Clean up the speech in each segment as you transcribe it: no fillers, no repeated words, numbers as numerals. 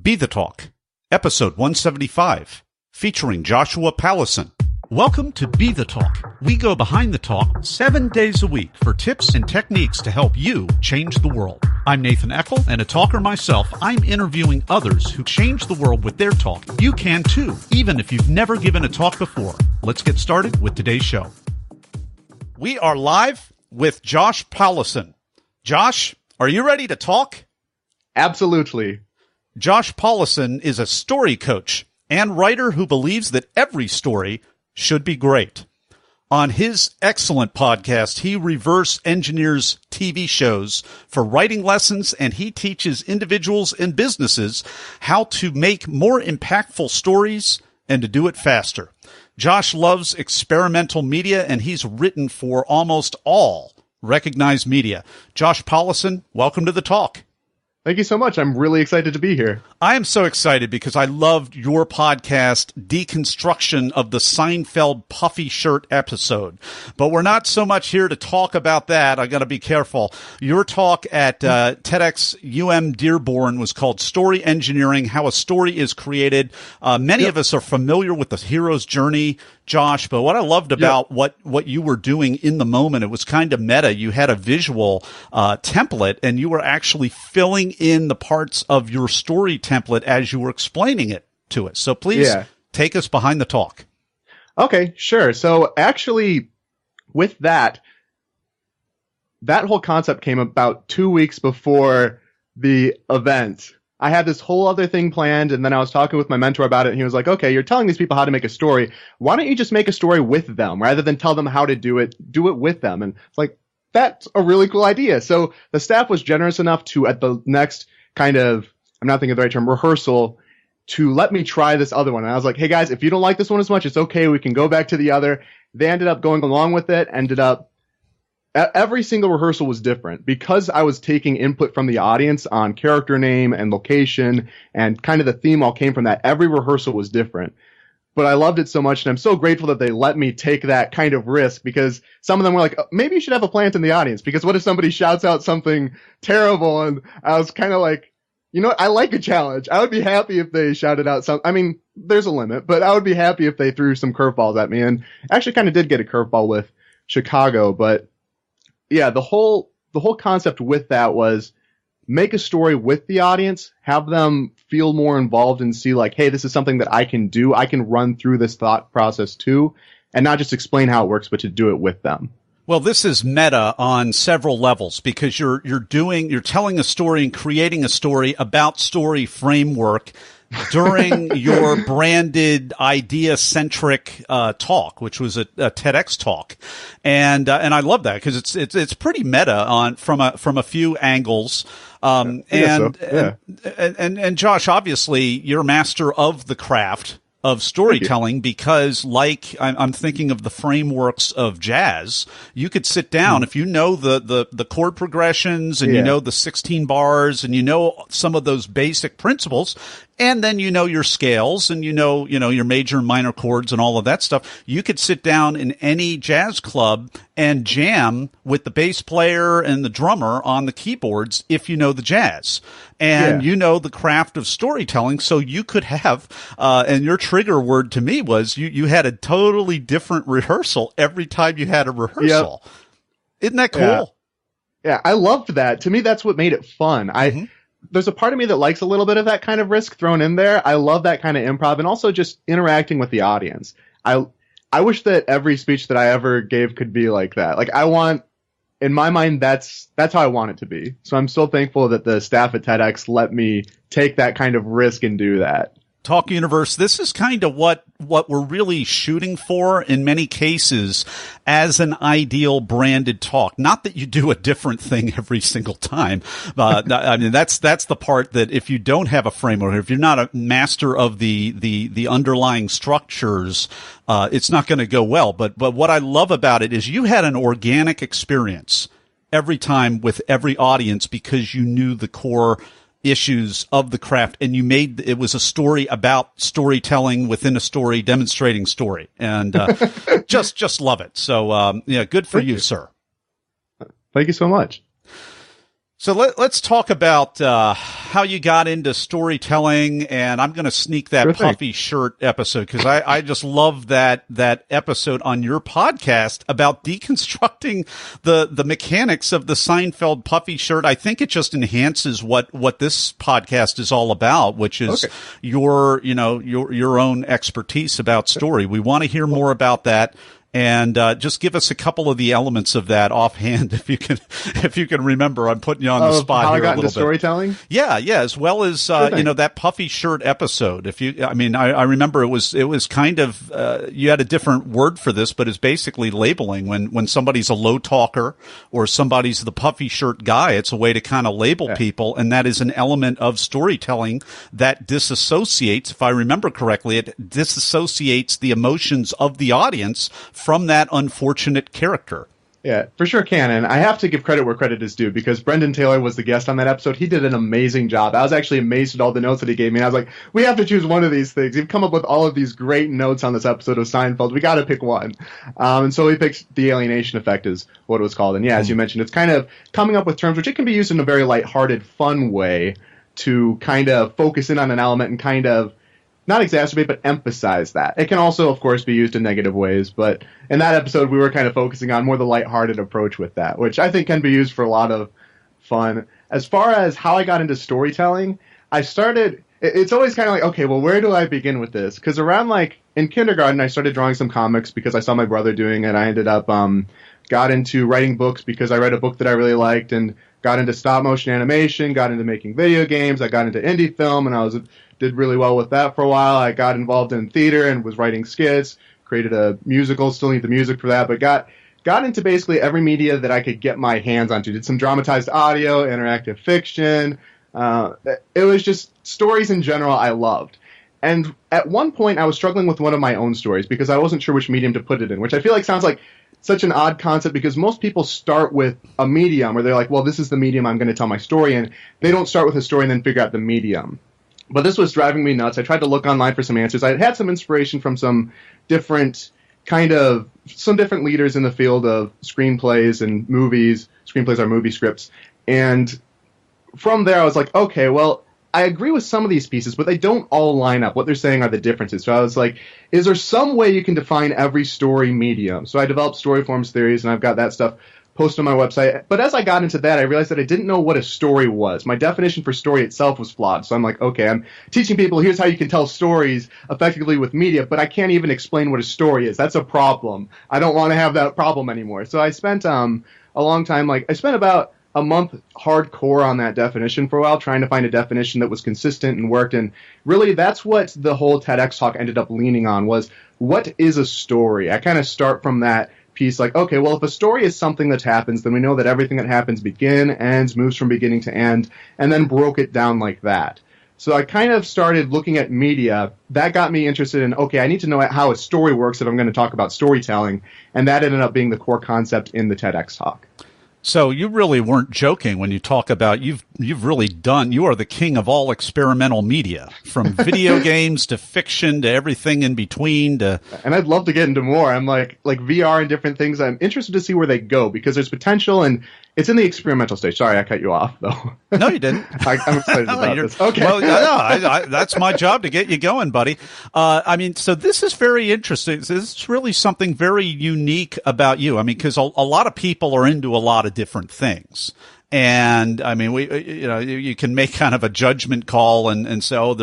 Be the Talk, episode 175, featuring Joshua Powlison. Welcome to Be the Talk. We go behind the talk 7 days a week for tips and techniques to help you change the world. I'm Nathan Eckel, and a talker myself. I'm interviewing others who change the world with their talk. You can too, even if you've never given a talk before. Let's get started with today's show. We are live with Josh Powlison. Josh, are you ready to talk? Absolutely. Josh Powlison is a story coach and writer who believes that every story should be great. On his excellent podcast, he reverse engineers TV shows for writing lessons, and he teaches individuals and businesses how to make more impactful stories and to do it faster. Josh loves experimental media, and he's written for almost all recognized media. Josh Powlison, welcome to the talk. Thank you so much. I'm really excited to be here. I am so excited because I loved your podcast deconstruction of the Seinfeld puffy shirt episode. But we're not so much here to talk about that. I got to be careful. Your talk at TEDx Dearborn was called Story Engineering, How a Story is Created. Many of us are familiar with the hero's journey, Josh, but what I loved about what you were doing in the moment, it was kind of meta. You had a visual template, and you were actually filling in the parts of your story template as you were explaining it to us. So please take us behind the talk. Okay, sure. So actually, with that whole concept came about 2 weeks before the event. I had this whole other thing planned, and then I was talking with my mentor about it, and he was like, okay, you're telling these people how to make a story. Why don't you just make a story with them rather than tell them how to do it with them? And it's like, that's a really cool idea. So the staff was generous enough to, at the next kind of, I'm not thinking of the right term, rehearsal, to let me try this other one. And I was like, hey guys, if you don't like this one as much, it's okay. We can go back to the other. They ended up going along with it, every single rehearsal was different because I was taking input from the audience on character name and location, and kind of the theme all came from that. Every rehearsal was different. But I loved it so much, and I'm so grateful that they let me take that kind of risk, because some of them were like, maybe you should have a plant in the audience, because what if somebody shouts out something terrible? And I was kind of like, you know what? I like a challenge. I would be happy if they shouted out some. I mean, there's a limit, but I would be happy if they threw some curveballs at me. And actually kind of did get a curveball with Chicago. But yeah, the whole concept with that was make a story with the audience, have them feel more involved and see like, hey, this is something that I can do. I can run through this thought process too, and not just explain how it works, but to do it with them. Well, this is meta on several levels, because you're telling a story and creating a story about story framework during your branded idea-centric talk, which was a TEDx talk, and I love that because it's pretty meta from a few angles. And Josh, obviously, you're a master of the craft of storytelling, because like I'm thinking of the frameworks of jazz, you could sit down if you know the chord progressions, and you know the 16 bars, and you know some of those basic principles, and then you know your scales, and you know your major and minor chords and all of that stuff. You could sit down in any jazz club and jam with the bass player and the drummer on the keyboards if you know the jazz. And you know the craft of storytelling, so you could have, and your trigger word to me was you had a totally different rehearsal every time you had a rehearsal. Yep. Isn't that cool? Yeah, I loved that. To me, that's what made it fun. There's a part of me that likes a little bit of that kind of risk thrown in there. I love that kind of improv, and also just interacting with the audience. I wish that every speech that I ever gave could be like that. Like in my mind, that's how I want it to be. So I'm so thankful that the staff at TEDx let me take that kind of risk and do that. Talk Universe, this is kind of what we're really shooting for in many cases as an ideal branded talk. Not that you do a different thing every single time. I mean, that's the part that if you don't have a framework, if you're not a master of the underlying structures, it's not going to go well. But what I love about it is you had an organic experience every time with every audience, because you knew the core issues of the craft, and it was a story about storytelling within a story, demonstrating story, and just love it. So good for you, sir. Thank you so much. So let's talk about how you got into storytelling, and I'm going to sneak that puffy shirt episode because I just love that episode on your podcast about deconstructing the mechanics of the Seinfeld puffy shirt. I think it just enhances what this podcast is all about, which is your own expertise about story. We want to hear more about that. And just give us a couple of the elements of that offhand, if you can remember. I'm putting you on the spot how here I got a little into storytelling. Yeah, as well as that puffy shirt episode. I remember it was kind of you had a different word for this, but it's basically labeling when somebody's a low talker or somebody's the puffy shirt guy. It's a way to kind of label people, and that is an element of storytelling that disassociates. If I remember correctly, it disassociates the emotions of the audience from that unfortunate character. Yeah, for sure can. And I have to give credit where credit is due because Brendan Taylor was the guest on that episode. He did an amazing job. I was actually amazed at all the notes that he gave me. And I was like, we have to choose one of these things. You've come up with all of these great notes on this episode of Seinfeld. We got to pick one. And so we picked the alienation effect is what it was called. And yeah, as you mentioned, it's kind of coming up with terms which it can be used in a very lighthearted, fun way to kind of focus in on an element and kind of not exacerbate, but emphasize that. It can also, of course, be used in negative ways, but in that episode, we were kind of focusing on more the lighthearted approach with that, which I think can be used for a lot of fun. As far as how I got into storytelling, it's always kind of like, okay, well, where do I begin with this? Because around, in kindergarten, I started drawing some comics because I saw my brother doing it. I ended up, got into writing books because I read a book that I really liked and got into stop motion animation, got into making video games, I got into indie film, and did really well with that for a while. I got involved in theater and was writing skits, created a musical, still need the music for that, but got into basically every media that I could get my hands onto. Did some dramatized audio, interactive fiction. It was just stories in general I loved. And at one point I was struggling with one of my own stories because I wasn't sure which medium to put it in, which I feel like sounds like such an odd concept because most people start with a medium where they're like, well, this is the medium I'm going to tell my story in. They don't start with a story and then figure out the medium. But this was driving me nuts. I tried to look online for some answers. I had some inspiration from some different leaders in the field of screenplays and movies. Screenplays are movie scripts. And from there, I was like, okay, well, I agree with some of these pieces, but they don't all line up. What they're saying are the differences. So I was like, is there some way you can define every story medium? So I developed story forms theories, and I've got that stuff posted on my website. But as I got into that, I realized that I didn't know what a story was. My definition for story itself was flawed. So I'm like, okay, I'm teaching people, here's how you can tell stories effectively with media, but I can't even explain what a story is. That's a problem. I don't want to have that problem anymore. So I spent a long time, I spent about a month hardcore on that definition for a while, trying to find a definition that was consistent and worked. And really, that's what the whole TEDx talk ended up leaning on was, what is a story? I kind of start from that piece okay, well, if a story is something that happens, then we know that everything that happens ends, moves from beginning to end, and then broke it down like that. So I kind of started looking at media. That got me interested in, okay, I need to know how a story works if I'm going to talk about storytelling, and that ended up being the core concept in the TEDx talk. So you really weren't joking when you talk about you are the king of all experimental media, from video games to fiction to everything in between. And I'd love to get into more. I'm like VR and different things. I'm interested to see where they go because there's potential, and it's in the experimental stage. Sorry, I cut you off though. No, you didn't. I'm excited about this. Okay. Well, that's my job to get you going, buddy. So this is very interesting. This is really something very unique about you. because a lot of people are into a lot of different things. And you can make kind of a judgment call and say, oh,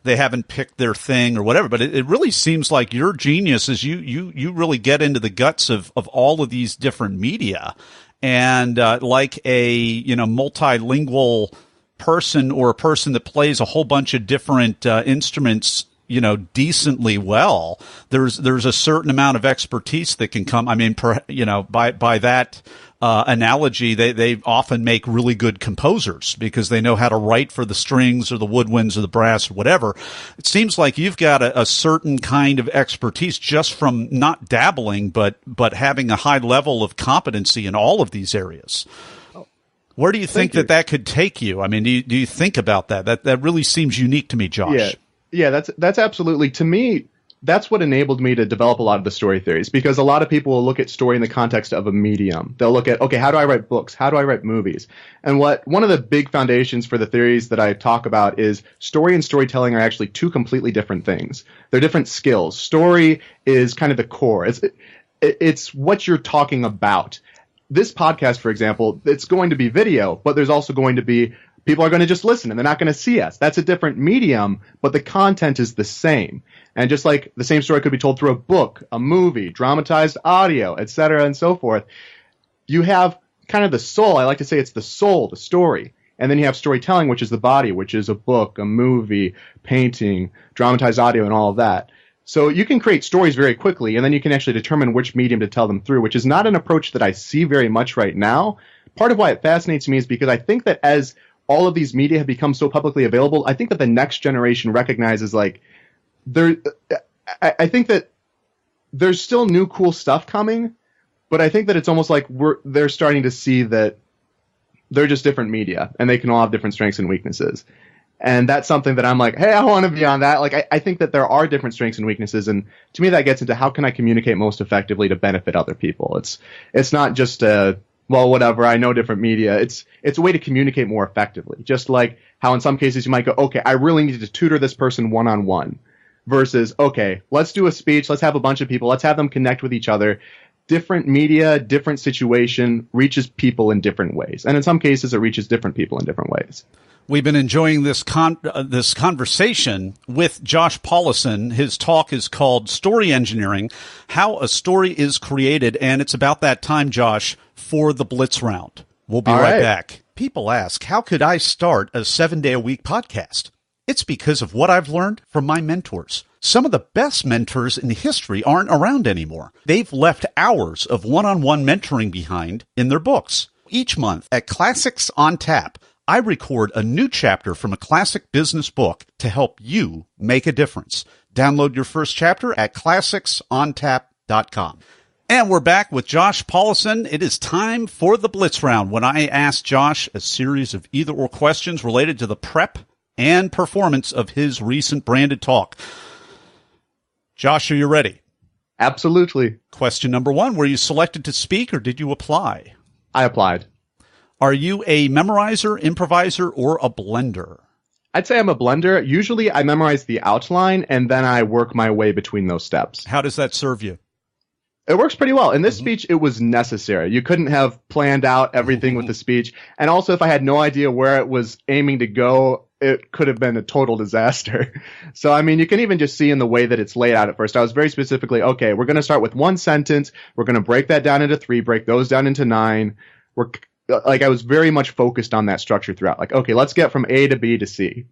they haven't picked their thing or whatever. But it really seems like your genius is you really get into the guts of all of these different media. And like a multilingual person or a person that plays a whole bunch of different instruments, decently well, there's a certain amount of expertise that can come. By that analogy, they often make really good composers because they know how to write for the strings or the woodwinds or the brass or whatever. It seems like you've got a certain kind of expertise just from not dabbling, but having a high level of competency in all of these areas. Where do you think that could take you? Do you think about that? That really seems unique to me, Josh. Yeah, that's absolutely, to me, that's what enabled me to develop a lot of the story theories, because a lot of people will look at story in the context of a medium. They'll look at, okay, how do I write books? How do I write movies? And one of the big foundations for the theories that I talk about is story and storytelling are actually two completely different things. They're different skills. Story is kind of the core. It's what you're talking about. This podcast, for example, it's going to be video, but there's also going to be people are going to just listen and they're not going to see us. That's a different medium, but the content is the same. And just like the same story could be told through a book, a movie, dramatized audio, etc., and so forth, you have kind of the soul. I like to say it's the soul, the story. And then you have storytelling, which is the body, which is a book, a movie, painting, dramatized audio, and all of that. So you can create stories very quickly, and then you can actually determine which medium to tell them through, which is not an approach that I see very much right now. Part of why it fascinates me is because I think that as all of these media have become so publicly available, I think that the next generation recognizes, like, I think that there's still new cool stuff coming, but I think that it's almost like they're starting to see that they're just different media, and they can all have different strengths and weaknesses. And that's something that I'm like, hey, I want to be on that. Like, I think that there are different strengths and weaknesses, and to me that gets into how can I communicate most effectively to benefit other people. It's not just well, whatever, I know different media. It's a way to communicate more effectively. Just like how in some cases you might go, okay, I really need to tutor this person one-on-one, versus, okay, let's do a speech, let's have a bunch of people, let's have them connect with each other. Different media, different situation reaches people in different ways. And in some cases, it reaches different people in different ways. We've been enjoying this conversation with Josh Powlison. His talk is called Story Engineering, How a Story is Created. And it's about that time, Josh, for the Blitz Round. We'll be right back. People ask, how could I start a 7-day-a-week podcast? It's because of what I've learned from my mentors. Some of the best mentors in history aren't around anymore. They've left hours of one-on-one mentoring behind in their books. Each month at Classics on Tap, I record a new chapter from a classic business book to help you make a difference. Download your first chapter at classicsontap.com. And we're back with Josh Powlison. It is time for the Blitz Round, when I ask Josh a series of either-or questions related to the prep and performance of his recent branded talk. Josh, are you ready? Absolutely. Question number 1, were you selected to speak or did you apply? I applied. Are you a memorizer, improviser, or a blender? I'd say I'm a blender. Usually I memorize the outline and then I work my way between those steps. How does that serve you? It works pretty well. In this speech, it was necessary. You couldn't have planned out everything with the speech. And also, if I had no idea where it was aiming to go, it could have been a total disaster. So, I mean, you can even just see in the way that it's laid out at first. I was very specifically, okay, we're going to start with one sentence. We're going to break that down into 3, break those down into 9. I was very much focused on that structure throughout. Like, okay, let's get from A to B to C.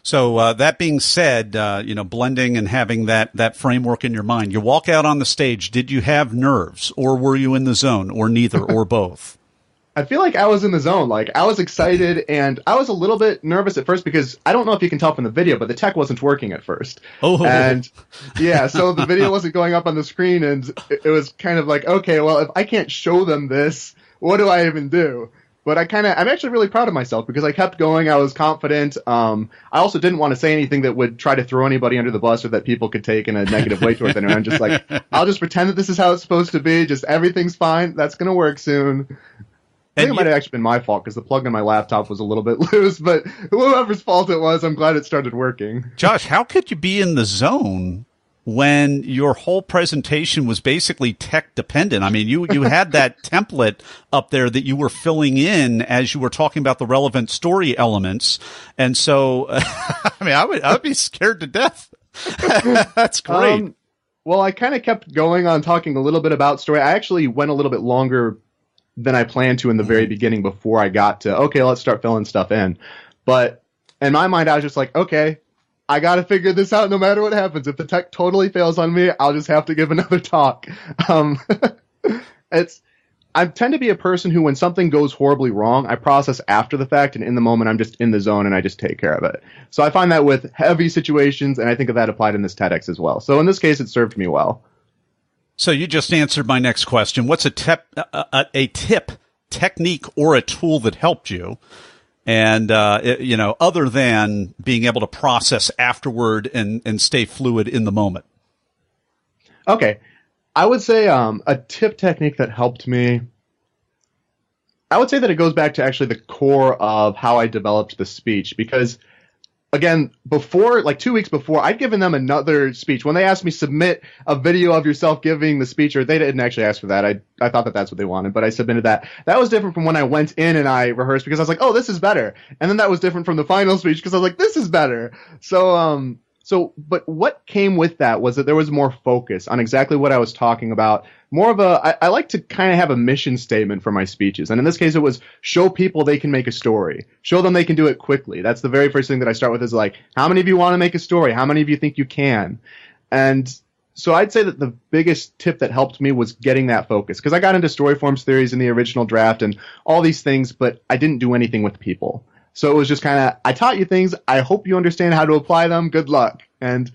So that being said, blending and having that framework in your mind, you walk out on the stage. Did you have nerves, or were you in the zone, or neither, or both? I feel like I was in the zone. Like, I was excited, and I was a little bit nervous at first because I don't know if you can tell from the video, but the tech wasn't working at first. Oh. And yeah, so the video wasn't going up on the screen, and it was kind of like, okay, well, if I can't show them this, what do I even do? But I'm actually really proud of myself because I kept going. I was confident. I also didn't want to say anything that would try to throw anybody under the bus or that people could take in a negative way towards anyone. I'm just like, I'll just pretend that this is how it's supposed to be. Just everything's fine. That's going to work soon. I think it might have actually been my fault because the plug in my laptop was a little bit loose, but whoever's fault it was, I'm glad it started working. Josh, how could you be in the zone when your whole presentation was basically tech dependent? I mean, you had that template up there that you were filling in as you were talking about the relevant story elements. And so, I mean, I would be scared to death. That's great. Well, I kind of kept going on talking a little bit about story. I actually went a little bit longer than I planned to in the very beginning before I got to, okay, let's start filling stuff in. But in my mind, I was just like, okay, I got to figure this out no matter what happens. If the tech totally fails on me, I'll just have to give another talk. I tend to be a person who, when something goes horribly wrong, I process after the fact, and in the moment, I'm just in the zone and I just take care of it. So I find that with heavy situations, and I think of that applied in this TEDx as well. So in this case, it served me well. So you just answered my next question. What's a tip, technique, or a tool that helped you? And, other than being able to process afterward and stay fluid in the moment. Okay. I would say a tip technique that helped me, I would say that it goes back to actually the core of how I developed the speech, because again, before, like 2 weeks before, I'd given them another speech. When they asked me submit a video of yourself giving the speech, or they didn't actually ask for that. I thought that that's what they wanted, but I submitted that. That was different from when I went in and I rehearsed, because I was like, oh, this is better. And then that was different from the final speech because I was like, this is better. But what came with that was that there was more focus on exactly what I was talking about. More of I like to kind of have a mission statement for my speeches. And in this case, it was show people they can make a story. Show them they can do it quickly. That's the very first thing that I start with, is like, how many of you want to make a story? How many of you think you can? And so I'd say that the biggest tip that helped me was getting that focus, because I got into story forms theories in the original draft and all these things, but I didn't do anything with people. So it was just kind of, I taught you things. I hope you understand how to apply them. Good luck. And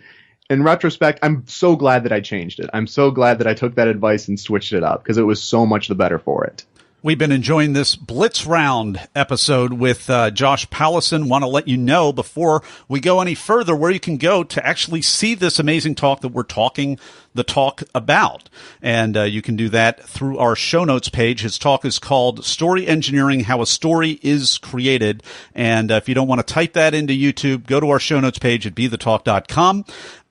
in retrospect, I'm so glad that I changed it. I'm so glad that I took that advice and switched it up, because it was so much the better for it. We've been enjoying this Blitz Round episode with Josh Powlison. Want to let you know before we go any further where you can go to actually see this amazing talk that we're talking the talk about. And you can do that through our show notes page. His talk is called Story Engineering, How a Story is Created. And if you don't want to type that into YouTube, go to our show notes page at BeTheTalk.com.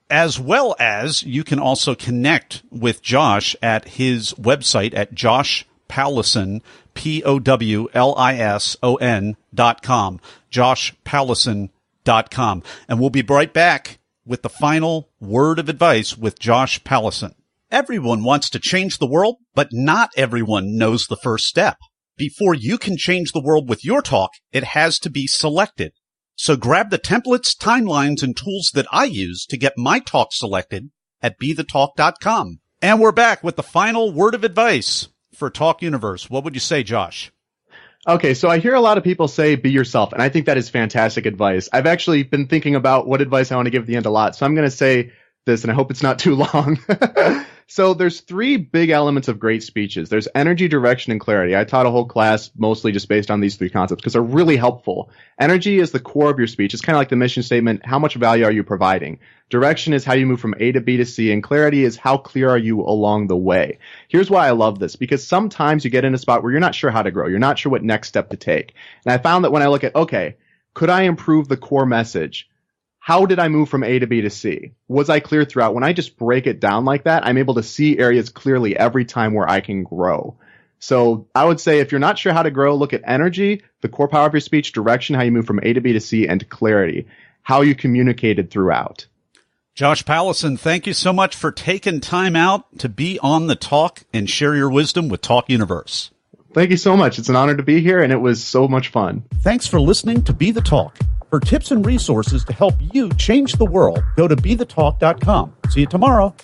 As well as you can also connect with Josh at his website at Powlison, POWLISON.com, joshpowlison.com. And we'll be right back with the final word of advice with Josh Powlison. Everyone wants to change the world, but not everyone knows the first step. Before you can change the world with your talk, it has to be selected. So grab the templates, timelines, and tools that I use to get my talk selected at BeTheTalk.com. And we're back with the final word of advice for Talk Universe. What would you say, Josh? Okay, so I hear a lot of people say be yourself, and I think that is fantastic advice. I've actually been thinking about what advice I want to give at the end a lot, so I'm going to say this, and I hope it's not too long. So there's 3 big elements of great speeches. There's energy, direction, and clarity. I taught a whole class mostly just based on these 3 concepts because they're really helpful. Energy is the core of your speech. It's kind of like the mission statement. How much value are you providing? Direction is how you move from A to B to C, and clarity is how clear are you along the way. Here's why I love this, because sometimes you get in a spot where you're not sure how to grow. You're not sure what next step to take. And I found that when I look at, okay, could I improve the core message? How did I move from A to B to C? Was I clear throughout? When I just break it down like that, I'm able to see areas clearly every time where I can grow. So I would say if you're not sure how to grow, look at energy, the core power of your speech, direction, how you move from A to B to C, and clarity, how you communicated throughout. Josh Powlison, thank you so much for taking time out to be on the talk and share your wisdom with Talk Universe. Thank you so much. It's an honor to be here, and it was so much fun. Thanks for listening to Be The Talk. For tips and resources to help you change the world, go to BeTheTalk.com. See you tomorrow.